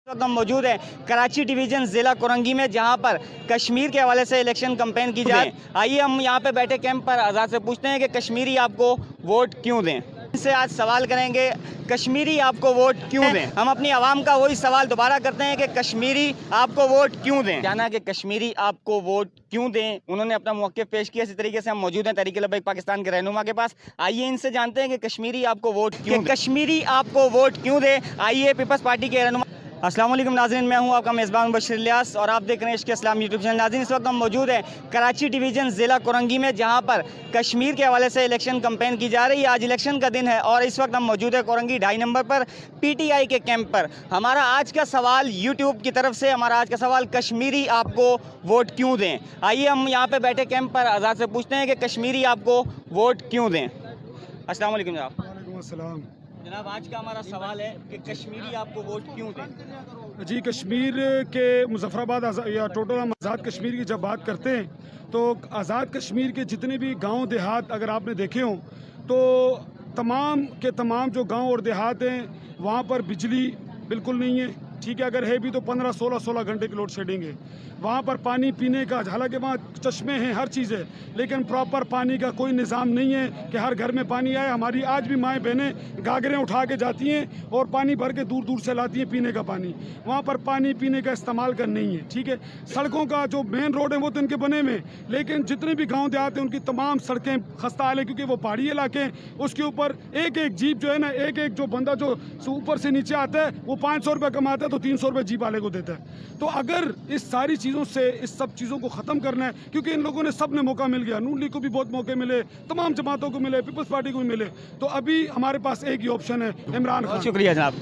वक्त हम मौजूद है कराची डिवीजन ज़िला कोरंगी में, जहां पर कश्मीर के हवाले से इलेक्शन कैंपेन की जाए। आइए हम यहां पे बैठे कैंप पर आज़ाद से पूछते हैं कि कश्मीरी आपको वोट क्यों दें। इनसे आज सवाल करेंगे कश्मीरी आपको वोट क्यों दें। हम अपनी आवाम का वही सवाल दोबारा करते हैं कि कश्मीरी आपको वोट क्यों दें। जाना कि कश्मीरी आपको वोट क्यों दें, उन्होंने अपना मौक़िफ़ पेश किया। इसी तरीके से हम मौजूद हैं तहरीक लब्बैक पाकिस्तान के रहनुमा के पास। आइए इनसे जानते हैं कि कश्मीरी आपको वोट क्यों, कश्मीरी आपको वोट क्यों दें। आइए पीपल्स पार्टी के रहनुमा। अस्सलाम वालेकुम नाज़रीन, मैं हूं आपका मेज़बान बशीर इलियास और आप देख रहे हैं इश्क़ इस्लाम यूट्यूब चैनल। नाज़रीन, इस वक्त हम मौजूद हैं कराची डिवीज़न ज़िला कोरंगी में, जहां पर कश्मीर के हवाले से इलेक्शन कैंपेन की जा रही है। आज इलेक्शन का दिन है और इस वक्त हम मौजूद है कोरंगी 2.5 नंबर पर PTI के कैंप पर। हमारा आज का सवाल यूट्यूब की तरफ से, हमारा आज का सवाल कश्मीरी आपको वोट क्यों दें। आइए हम यहाँ पर बैठे कैंप पर आज़ाद से पूछते हैं कि कश्मीरी आपको वोट क्यों दें। अस्सलाम वालेकुम जनाब। वालेकुम अस्सलाम। जनाब, आज का हमारा सवाल है कि कश्मीरी आपको वोट क्यों दें। जी, कश्मीर के मुज़फ़्फ़राबाद या टोटल हम आज़ाद कश्मीर की जब बात करते हैं तो आज़ाद कश्मीर के जितने भी गांव देहात अगर आपने देखे हों तो तमाम के तमाम जो गांव और देहात हैं वहां पर बिजली बिल्कुल नहीं है। ठीक है, अगर है भी तो 15-16 घंटे की लोड शेडिंग है। वहाँ पर पानी पीने का, हालांकि वहाँ चश्मे हैं, हर चीज़ है, लेकिन प्रॉपर पानी का कोई निज़ाम नहीं है कि हर घर में पानी आए। हमारी आज भी माएँ बहनें गागरें उठा के जाती हैं और पानी भर के दूर दूर से लाती हैं पीने का पानी। वहाँ पर पानी पीने का इस्तेमाल का नहीं है। ठीक है, सड़कों का जो मेन रोड है वो तो इनके बने हुए, लेकिन जितने भी गाँव देहात हैं उनकी तमाम सड़कें खस्ता हाल है, क्योंकि वो पहाड़ी इलाके हैं। उसके ऊपर एक एक जीप जो है ना, एक एक जो बंदा जो ऊपर से नीचे आता है वो 500 रुपये कमाता है तो 300 रुपये जीप वाले को देता है। तो अगर इस सारी चीज़ों से, इस सब चीज़ों को ख़त्म करना है, क्योंकि इन लोगों ने सब ने मौका मिल गया, नून लीग को भी बहुत मौके मिले, तमाम जमातों को मिले, पीपल्स पार्टी को भी मिले, तो अभी हमारे पास एक ही ऑप्शन है, इमरान खान। शुक्रिया जनाब।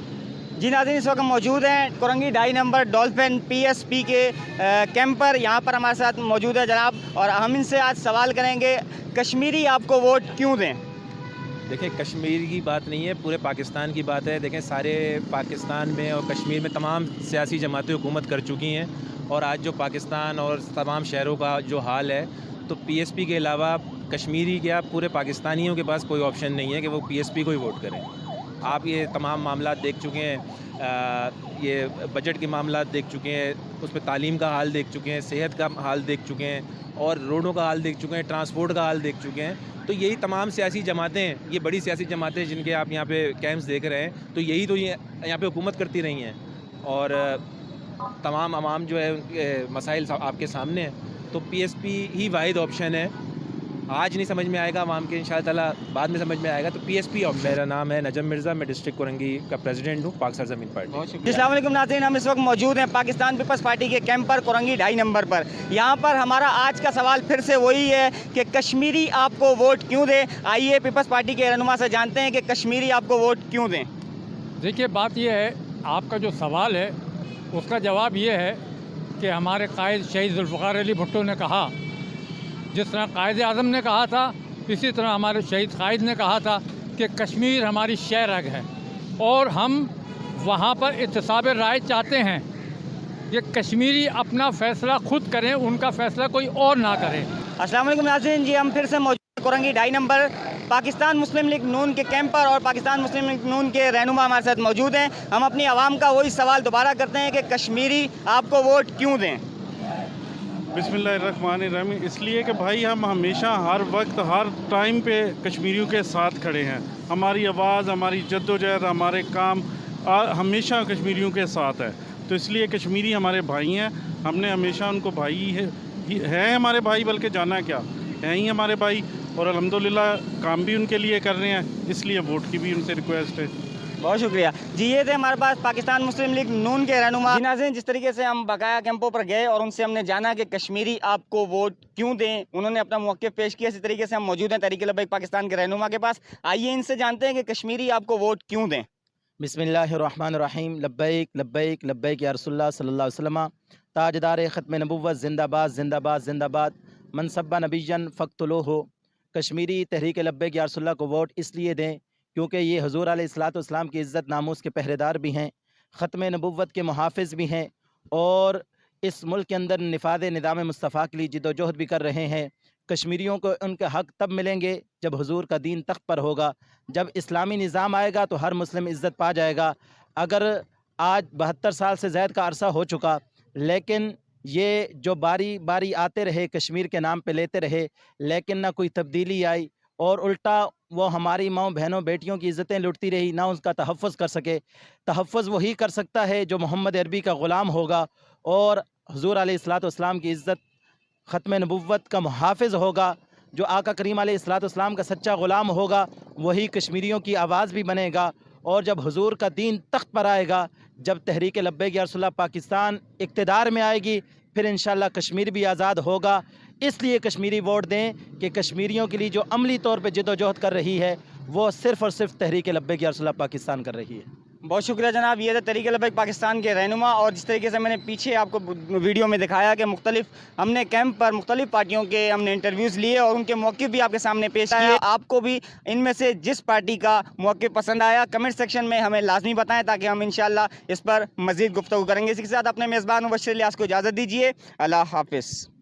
जी नाज़रीन, इस वक्त मौजूद हैं कोरंगी 2.5 नंबर डॉल्फिन PSP के कैंप पर। यहाँ पर हमारे साथ मौजूद है जनाब और हम इनसे आज सवाल करेंगे कश्मीरी आपको वोट क्यों दें। देखिए, कश्मीर की बात नहीं है, पूरे पाकिस्तान की बात है। देखें, सारे पाकिस्तान में और कश्मीर में तमाम सियासी जमातें हुकूमत कर चुकी हैं और आज जो पाकिस्तान और तमाम शहरों का जो हाल है, तो PSP के अलावा कश्मीरी क्या पूरे पाकिस्तानियों के पास कोई ऑप्शन नहीं है कि वो PSP को ही वोट करें। आप ये तमाम मामला देख चुके हैं, ये बजट के मामला देख चुके हैं, उसमें तालीम का हाल देख चुके हैं, सेहत का हाल देख चुके हैं और रोडों का हाल देख चुके हैं, ट्रांसपोर्ट का हाल देख चुके हैं। तो यही तमाम सियासी जमातें हैं, ये बड़ी सियासी जमातें जिनके आप यहाँ पे कैंप्स देख रहे हैं, तो यही तो ये यहाँ पे हुकूमत करती रही हैं और तमाम आवाम जो है उनके मसाइल आपके सामने हैं। तो PSP ही वाहिद ऑप्शन है। आज नहीं समझ में आएगा आवाम के, इंशाअल्लाह ताला बाद में समझ में आएगा, तो PSP ऑप्शन। मेरा नाम है नजम मिर्ज़ा, मैं डिस्ट्रिक्ट कोरंगी का प्रेसिडेंट हूँ, पाक सरज़मीन पार्टी। अस्सलाम वालेकुम नाज़रीन, हम इस वक्त मौजूद हैं पाकिस्तान पीपल्स पार्टी के कैंप पर कोरंगी 2.5 नंबर पर। यहाँ पर हमारा आज का सवाल फिर से वही है कि कश्मीरी आपको वोट क्यों दें। आइए पीपल्स पार्टी के रहनुमा से जानते हैं कि कश्मीरी आपको वोट क्यों दें। देखिए, बात यह है, आपका जो सवाल है उसका जवाब ये है कि हमारे कायद शहीद ज़ुल्फ़िकार अली भुट्टो ने कहा, जिस तरह कायद आज़म ने कहा था, इसी तरह हमारे शहीद कायद ने कहा था कि कश्मीर हमारी शह रग है और हम वहाँ पर इत्तेसाब राय चाहते हैं कि कश्मीरी अपना फ़ैसला खुद करें, उनका फ़ैसला कोई और ना करे। अस्सलाम वालेकुम नाज़रीन, जी हम फिर से मौजूद हैं कोरंगी 2.5 नंबर पाकिस्तान मुस्लिम लीग नून के कैंप पर और पाकिस्तान मुस्लिम लीग नून के रहनुमा हमारे साथ मौजूद हैं। हम अपनी आवाम का वही सवाल दोबारा करते हैं कि कश्मीरी आपको वोट क्यों दें। बिस्मिल्लाहिर्रहमानिर्रहीम। इसलिए कि भाई हम हमेशा हर वक्त हर टाइम पे कश्मीरियों के साथ खड़े हैं। हमारी आवाज़, हमारी जद्दोजहद, हमारे काम हमेशा कश्मीरियों के साथ है, तो इसलिए कश्मीरी हमारे भाई हैं। हमने हमेशा उनको भाई है हमारे भाई, बल्कि जाना क्या है ही हमारे भाई, और अल्हम्दुलिल्लाह काम भी उनके लिए कर रहे हैं, इसलिए वोट की भी उनसे रिक्वेस्ट है। बहुत शुक्रिया जी। ये थे हमारे पास पाकिस्तान मुस्लिम लीग नून के रहनुमा। नाज़रीन, जिस तरीके से हम बकाया कैंपों पर गए और उनसे हमने जाना कि कश्मीरी आपको वोट क्यों दें, उन्होंने अपना मौक़िफ़ पेश किया। इसी तरीके से हम मौजूद हैं तहरीक लब्बैक पाकिस्तान के रहनुमा के पास। आइए इनसे जानते हैं कि कश्मीरी आपको वोट क्यों दें। बिस्मिल्लाहिर्रहमानिर्रहीम। लब्बैक लब्बैक लब्बैक या रसूलुल्लाह सल्लल्लाहु अलैहि वसल्लम। ताजदार ख़त्म नबुव्वत जिंदाबाद जिंदाबाद जिंदाबाद। मनसब्बा नबीजन फ़क़्तुलूहु। कश्मीरी तहरीक लब्बैक या रसूलुल्लाह को वोट इसलिए दें क्योंकि ये हुज़ूर अलैहिस्सलाम की इज़्ज़त नामूस के पहरेदार भी हैं, ख़त्म नबुव्वत के मुहाफ़िज़ भी हैं और इस मुल्क के अंदर निफ़ाज़ निज़ाम मुस्तफ़ा के लिए जिद्दोजहद भी कर रहे हैं। कश्मीरियों को उनके हक़ तब मिलेंगे जब हुज़ूर का दीन तख्त पर होगा, जब इस्लामी निज़ाम आएगा तो हर मुस्लिम इज़्ज़त पा जाएगा। अगर आज 72 साल से ज़ायद का अरसा हो चुका, लेकिन ये जो बारी बारी आते रहे कश्मीर के नाम पे लेते रहे, लेकिन ना कोई तब्दीली आई और उल्टा वो हमारी माँ बहनों बेटियों की इज़्ज़तें लुटती रही, ना उसका तहफ़्फ़ुज़ कर सके। तहफ़्फ़ुज़ वही कर सकता है जो मोहम्मद अरबी का ग़ुलाम होगा और हुज़ूर अलैहिस्सलाम की इज़्ज़त ख़त्म नबुव्वत का मुहाफ़िज़ होगा। जो आका करीम अलैहिस्सलाम का सच्चा ग़ुलाम होगा वही कश्मीरियों की आवाज़ भी बनेगा। और जब हुज़ूर का दीन तख्त पर आएगा, जब तहरीक लब्बैक या रसूलल्लाह पाकिस्तान इक़्तिदार में आएगी, फिर इंशाअल्लाह कश्मीर भी आज़ाद होगा। इसलिए कश्मीरी वोट दें कि कश्मीरियों के लिए जो अमली तौर पे जद्दोजहद कर रही है वो सिर्फ़ और सिर्फ तहरीक लब्बैक या रसूलल्लाह पाकिस्तान कर रही है। बहुत शुक्रिया जनाब। ये थे तहरीक लब्बैक पाकिस्तान के रहनुमा, और जिस तरीके से मैंने पीछे आपको वीडियो में दिखाया कि मुख्तलिफ हमने कैंप पर मुख्तलिफ पार्टियों के हमने इंटरव्यूज़ लिए और उनके मौक़िफ़ भी आपके सामने पेश किए। आपको भी इनमें से जिस पार्टी का मौक़िफ़ पसंद आया कमेंट सेक्शन में हमें लाजमी बताएं, ताकि हम इंशाअल्लाह इस पर मज़ीद गुफ्तगू करेंगे। इसी के साथ अपने मेज़बान मुबश्शिर इलियास को इजाज़त दीजिए। अल्लाह हाफ़िज़।